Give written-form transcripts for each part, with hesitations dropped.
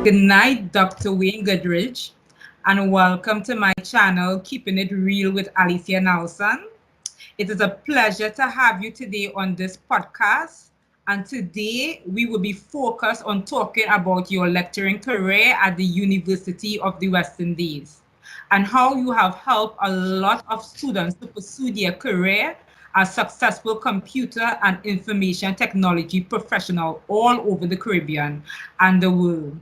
Good night, Dr. Wayne Goodridge, and welcome to my channel, Keeping It Real with Alicia Nelson. It is a pleasure to have you today on this podcast. And today we will be focused on talking about your lecturing career at the University of the West Indies and how you have helped a lot of students to pursue their career as successful computer and information technology professional all over the Caribbean and the world.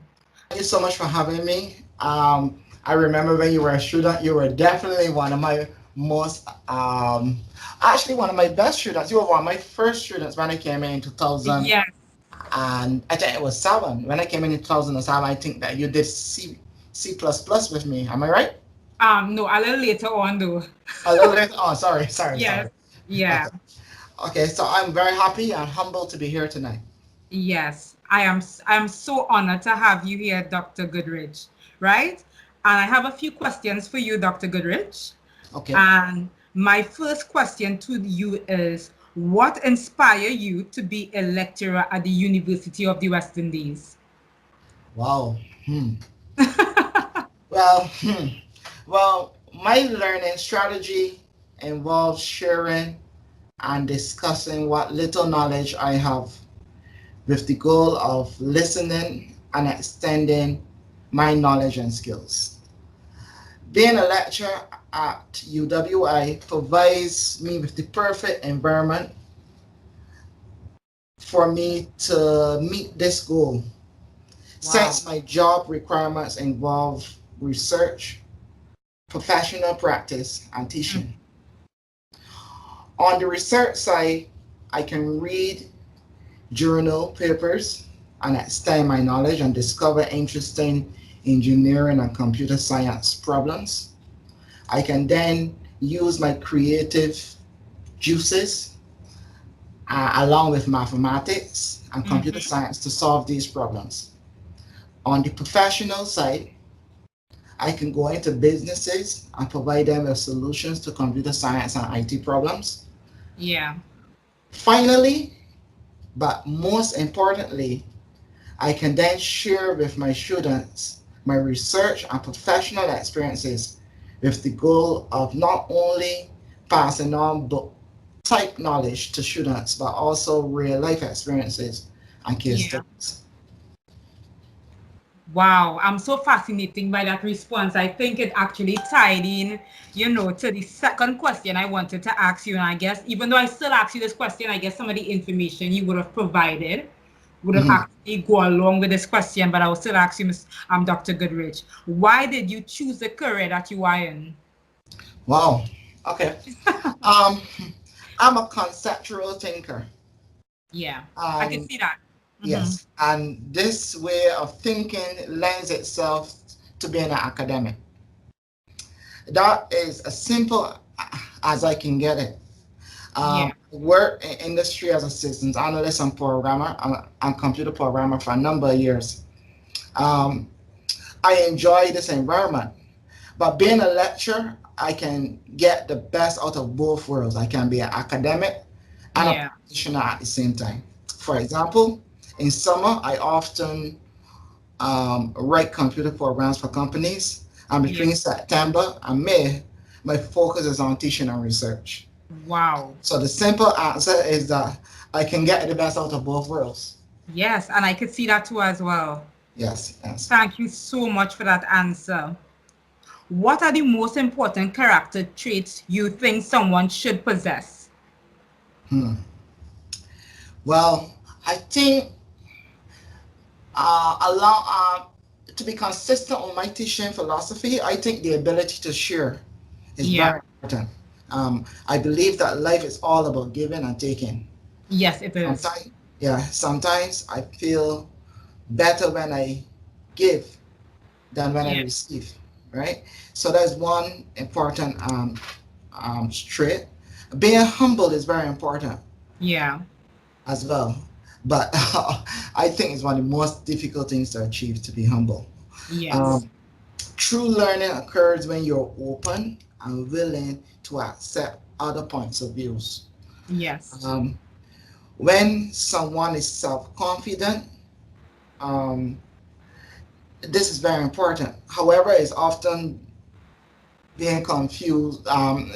Thank you so much for having me. I remember when you were a student, you were definitely one of my most, actually one of my best students. You were one of my first students when I came in 2000, Yes. and I think it was seven. When I came in 2007, I think that you did C++ with me. Am I right? No, a little later on though. A little bit. Oh, sorry. Yes. Yeah. Okay. Okay, so I'm very happy and humbled to be here tonight. Yes. I am so honored to have you here, Dr. Goodridge. Right? And I have a few questions for you, Dr. Goodridge. Okay. And my first question to you is, what inspired you to be a lecturer at the University of the West Indies? Wow. Well, well, my learning strategy involves sharing and discussing what little knowledge I have with the goal of listening and extending my knowledge and skills. Being a lecturer at UWI provides me with the perfect environment for me to meet this goal. Wow. Since my job requirements involve research, professional practice, and teaching. On the research side, I can read journal papers and extend my knowledge and discover interesting engineering and computer science problems. I can then use my creative juices along with mathematics and computer science to solve these problems. On the professional side, I can go into businesses and provide them with solutions to computer science and IT problems. Yeah. Finally, but most importantly, I can then share with my students my research and professional experiences with the goal of not only passing on book type knowledge to students, but also real life experiences and case Yeah. studies. Wow, I'm so fascinated by that response. I think it actually tied in, to the second question I wanted to ask you. And I guess even though I still ask you this question, I guess some of the information you would have provided would have Mhm. actually go along with this question. But I will still ask you, Dr. Goodrich, why did you choose the career that you are in? Wow. Okay. Um, I'm a conceptual thinker. Yeah, I can And see that. Hmm. yes, and this way of thinking lends itself to being an academic. That is as simple as I can get it. Yeah, Work in industry as a systems analyst and programmer. I'm a computer programmer for a number of years. Um, I enjoy this environment, but being a lecturer, I can get the best out of both worlds. I can be an academic and a yeah, practitioner at the same time. For example, in summer, I often write computer programs for companies, and yeah. between September and May, my focus is on teaching and research. Wow. So the simple answer is that I can get the best out of both worlds. Yes, and I could see that too as well. Yes, yes. Thank you so much for that answer. What are the most important character traits you think someone should possess? Hmm. Well, I think allow to be consistent on my teaching philosophy. I think the ability to share is Yeah. very important. I believe that life is all about giving and taking. Yes, it is. Sometimes, yeah, sometimes I feel better when I give than when I Yeah. receive, right? So that's one important trait. Being humble is very important Yeah. as well, but I think it's one of the most difficult things to achieve to be humble. Yes. Um, True learning occurs when you're open and willing to accept other points of views. Yes. Um, when someone is self-confident, um, this is very important. However, it's often being confused.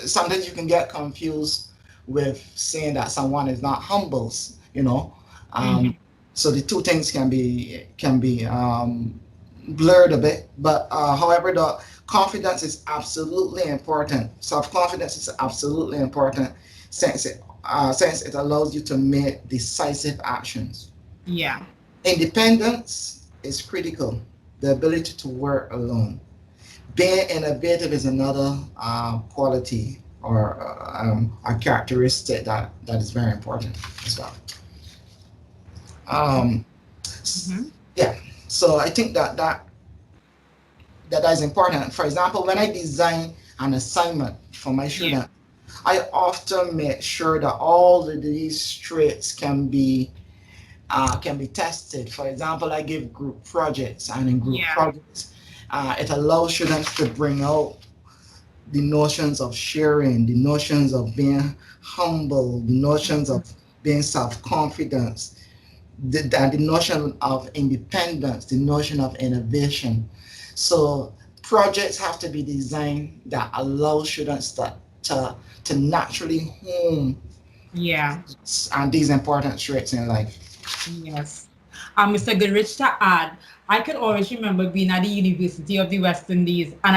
Sometimes you can get confused with saying that someone is not humble, you know. Um, Mhm. so the two things can be blurred a bit. But however, the confidence is absolutely important. Self confidence is absolutely important since it allows you to make decisive actions. Yeah. Independence is critical. The ability to work alone. Being innovative is another quality or a characteristic that is very important as well. Um, Mhm. yeah, so I think that is important. For example, when I design an assignment for my Yeah. student, I often make sure that all of these traits can be tested. For example, I give group projects, and in group Yeah. projects, it allows students to bring out the notions of sharing, the notions of being humble, the notions Mhm. of being self-confidence, the notion of independence, the notion of innovation. So projects have to be designed that allow students to naturally hone Yeah. and these important traits in life. Yes. Mr. Goodrich, to add, I can always remember being at the University of the West Indies, and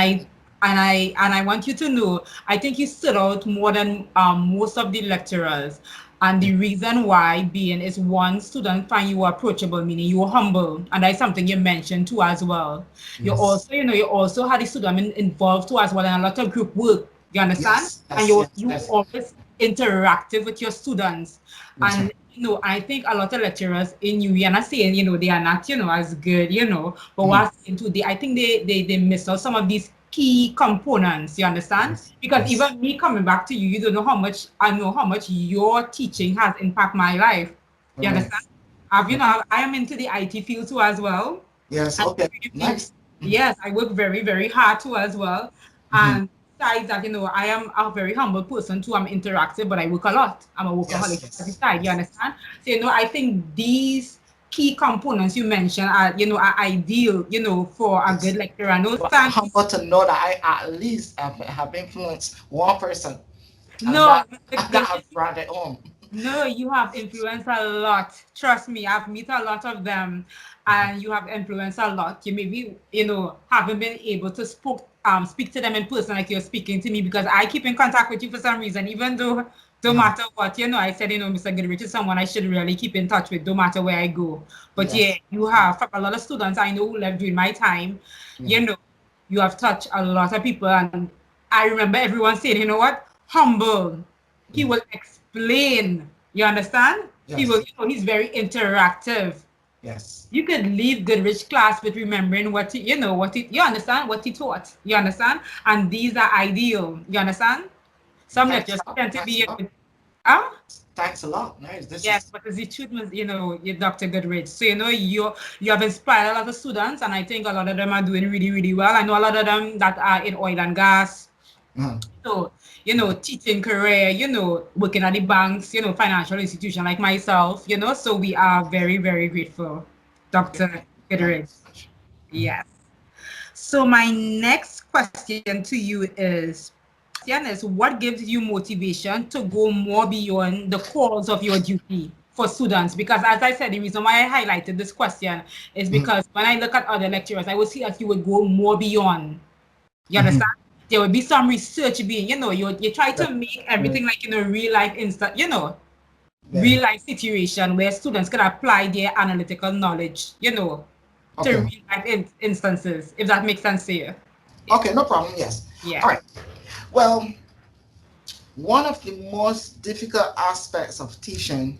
I want you to know, I think you stood out more than most of the lecturers. And the reason why being is one student find you approachable, meaning you were humble, and that's something you mentioned too as well. You Yes. also, you also had the student involved too as well in a lot of group work. You understand? Yes. And Yes. you Yes. you Yes. always interactive with your students. That's And right. I think a lot of lecturers in you, we are not saying, they are not, as good, but Mhm. what into the, I think they miss out some of these key components, you understand? Yes. Because Yes. even me coming back to you, you don't know how much, I know how much your teaching has impacted my life. You Right. understand? I've, Right. I am into the IT field too as well. Yes. And Okay. Nice. Mhm. yes, I work very, very hard too as well. Mhm. And besides that, I am a very humble person too. I'm interactive, but I work a lot. I'm a Yes. workaholic at the Yes. side, you Yes. understand? So, I think these key components you mentioned are, are ideal, for a good Yes. lecturer. No, So I'm thank you. humbled to know that I at least have influenced one person, and No, Mr. that has Goodrich, brought it home. no, you have influenced a lot. Trust me, I've met a lot of them, and you have influenced a lot. You maybe, haven't been able to speak to them in person like you're speaking to me because I keep in contact with you for some reason, even though no Uh-huh. matter what, I said, Mr. Goodrich is someone I should really keep in touch with, no matter where I go. But yeah, Yes. you have from a lot of students I know who left during my time, Yeah. you know, you have touched a lot of people, and I remember everyone saying, what, humble. He Yeah. will explain. You understand? He will, Yes. he's very interactive. Yes. You could leave Goodrich class with remembering what he, you understand what he taught. You understand? And these are ideal. You understand? Some Thanks lecturers a lot. tend to Thanks a be, lot. ah, Thanks a lot. Nice. This yes, is but the truth was, you're Dr. Goodrich. So, you have inspired a lot of students, and I think a lot of them are doing really, really well. I know a lot of them that are in oil and gas, uh, so, teaching career, working at the banks, financial institution like myself, so we are very, very grateful, okay. Dr. Thank you Goodrich. so much. Mhm. Yes. So my next question to you is what gives you motivation to go more beyond the calls of your duty for students? Because as I said, the reason why I highlighted this question is Mhm. because when I look at other lecturers, I would see that you would go more beyond. You Mhm. understand? There will be some research being, you try Right. to make Right. everything like real life instant, Yeah. real life situation where students can apply their analytical knowledge, to Okay. real life instances, if that makes sense to you. Yeah. Okay. No problem. Yes. All Yeah. right. Well, one of the most difficult aspects of teaching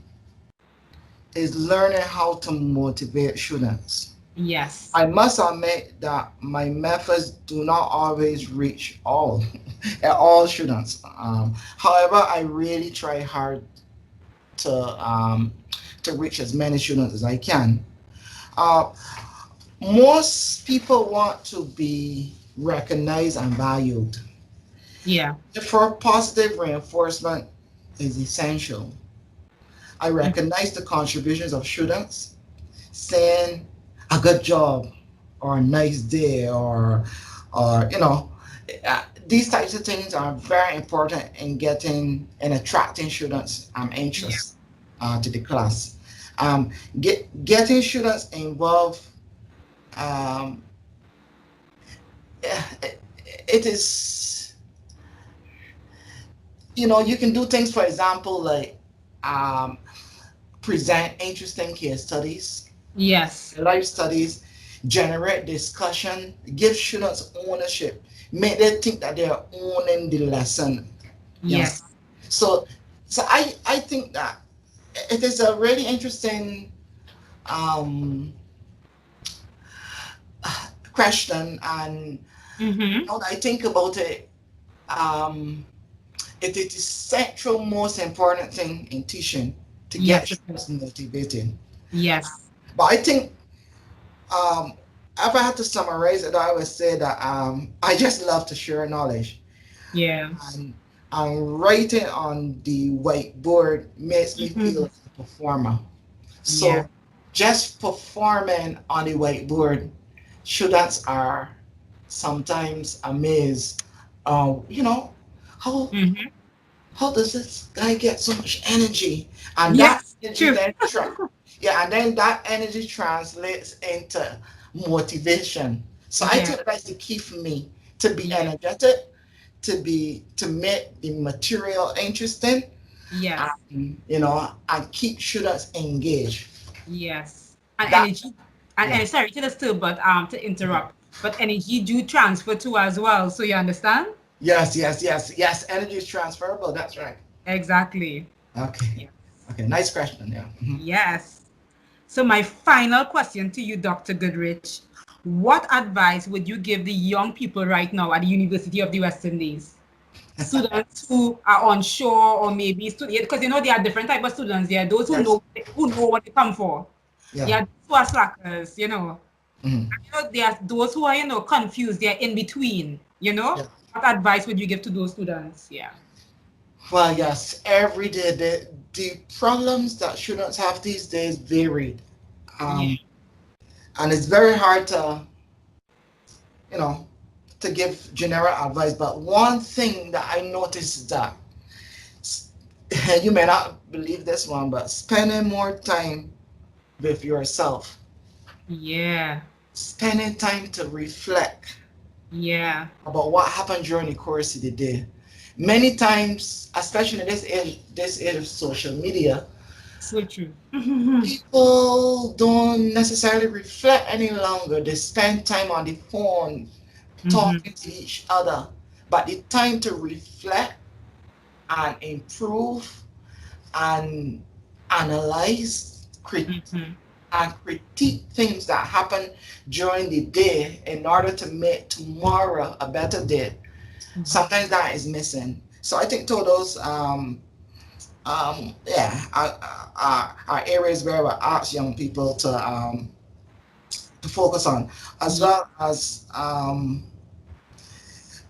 is learning how to motivate students. Yes. I must admit that my methods do not always reach all all students. However, I really try hard to um, to reach as many students as I can. Uh, Most people want to be recognized and valued. Yeah. Therefore, positive reinforcement is essential. I recognize the contributions of students, saying a good job or a nice day, or these types of things are very important in getting and attracting students Yeah. interest to the class. Getting students involved, um, it is, you can do things, for example, like um, present interesting case studies, Yes. life studies, generate discussion, give students ownership, make them think that they're owning the lesson. Yes. Yes. So, so I think that it is a really interesting um, question, and Mm-hmm. now that I think about it, um, it is the central most important thing in teaching to get Yes, it is. students motivated. Yes. But I think um, if I had to summarize it, I would say that I just love to share knowledge, Yeah. and writing on the whiteboard makes me feel Mm-hmm. like a performer. Yeah. So just performing on the whiteboard, students are sometimes amazed. How Mm-hmm. how does this guy get so much energy? And that Yes. energy True. then yeah, and then that energy translates into motivation. So I Yeah. think that's the key for me, to be Yeah. energetic, to make the material interesting, Yes. and keep students engaged. Yes. And That energy, and yeah. sorry to disturb, but to Okay. interrupt, but energy do transfer to as well. So you understand? Yes, yes, yes, yes. Energy is transferable. That's right. Exactly. Okay. Yes. Okay. Nice question. Yeah. Yes. So my final question to you, Dr. Goodrich, what advice would you give the young people right now at the University of the West Indies? Students who are unsure, or maybe students, because there are different type of students. There are those Yes. who know what they come for. Yeah. There are those who are slackers. Mhm. There are those who are, confused. They're in between. Yeah. What advice would you give to those students? Yeah. Well, yes. Every day, the problems that students have these days varied, Yeah. um, and it's very hard you know, to give general advice. But one thing that I noticed is that you may not believe this one, but spending more time with yourself, Yeah. spending time to reflect Yeah. about what happened during the course of the day. Many times, especially in this age of social media, So true. people don't necessarily reflect any longer. They spend time on the phone Mm-hmm. talking to each other. But the time to reflect and improve and analyze, Mm-hmm. and critique things that happen during the day in order to make tomorrow a better day. Sometimes that is missing. So I think to those are areas where I ask young people to focus on, as Yeah. well as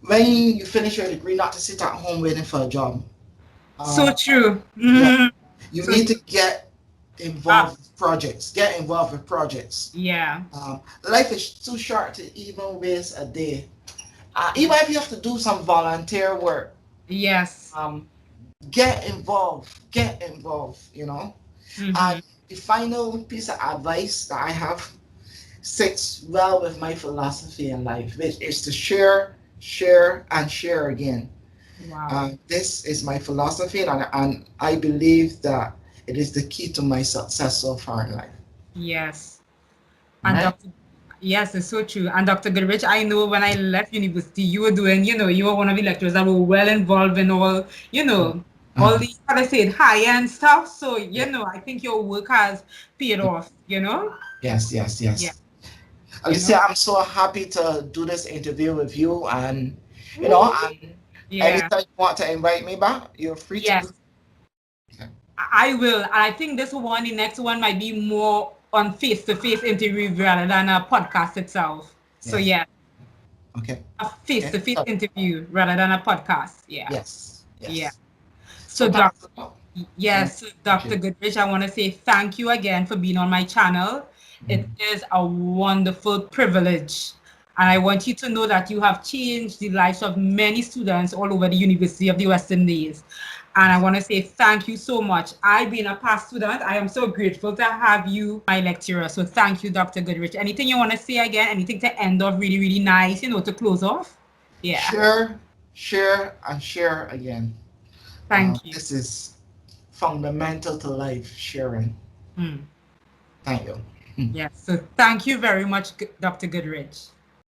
when you finish your degree, not to sit at home waiting for a job. So Um, true. yeah, Mhm. you So need to true. get Ah, involved with projects. Get involved with projects. yeah. Life is too short to even waste a day. Even if you have to do some volunteer work, Yes. um, get involved. Get involved. Mm-hmm. And the final piece of advice that I have sits well with my philosophy in life, which is to share, share, and share again. Wow. This is my philosophy, and I believe that it is the key to my success so far in life. Yes. And Right? Dr. Yes, it's so true. And Dr. Goodrich, I know when I left university, you were doing, you were one of the lecturers that were well involved in all Uh, the, how I say it, high-end stuff. So, yeah. I think your work has paid off. Yes, yes, Yeah, yes. you know. Alicia, I'm so happy to do this interview with you, and Woo. and Yeah. anytime you want to invite me back, you're free to do. Yes. I will. And I think the next one might be more on face-to-face interview rather than a podcast itself. So Yes. yeah, Okay. a Okay. face-to-face So, interview rather than a podcast. Yeah. yes. Yeah. Yes. So So thanks Dr. a lot. So Yes, appreciate Dr. Goodrich, I want to say thank you again for being on my channel. It is a wonderful privilege. And I want you to know that you have changed the lives of many students all over the University of the West Indies. And I want to say thank you so much. I, being a past student, I am so grateful to have you, my lecturer. So thank you, Dr. Goodridge. Anything you want to say again? Anything to end off really, really nice, to close off? Yeah. Share, share, and share again. Thank you. This is fundamental to life, sharing. Mm. Thank you. Yes. So thank you very much, Dr. Goodridge.